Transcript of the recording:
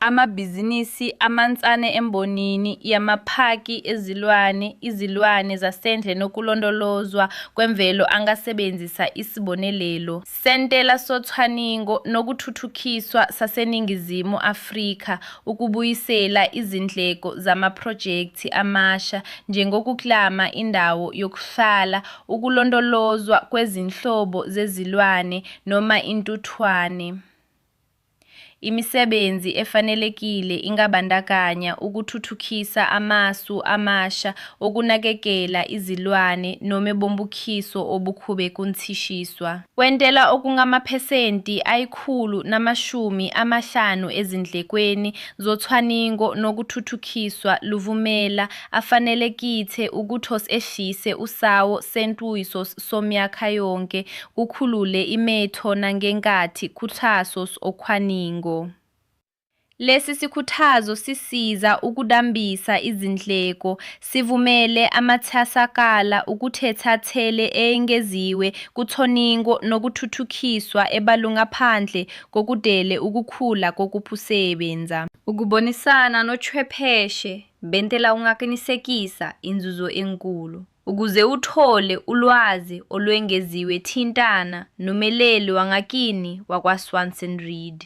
amabhizinisi amancane embonini yamaphaki ezilwane, izilwane zasendle nokulondolozwa kwemvelo angasebenzisa isibonelelo sentela socwaningo nokuthuthukiswa saseNingizimu Afrika ukubuyisela izindleko zamaphrojekthi amasha njengokuklama indawo yokuhlala, ukulondolozwa kwezinhlobo zezilwane noma intuthwane. Imisebenzi efanelekile ingabandakanya ukuthuthukisa amasu amasha okunakekela izilwane noma bombukiso obukhube kunthishiswa. Kwentela okungamaphesenti 150 ezindlekweni zocwaningo nokuthuthukiswa luvumela afanelekithe ukuthos-ehlise usawo sentuyiso somyaka yonke kukhulule imetho nangenkathi kuthasos okhwaningo. Lesi sikhuthazo sisiza ukudambisa izindleko, sivumele amathasakala ukuthethathele engeziwe kuthoningo nokuthuthukiswa ebalungaphandle kokudele ukukhula kokusebenza. Ukubonisana nochwepheshe bentela ungaqinisekisa inzuzo enkulu. Ukuze uthole ulwazi olwengeziwe thintana nomeleli wangakini wakwaSwanson Reed.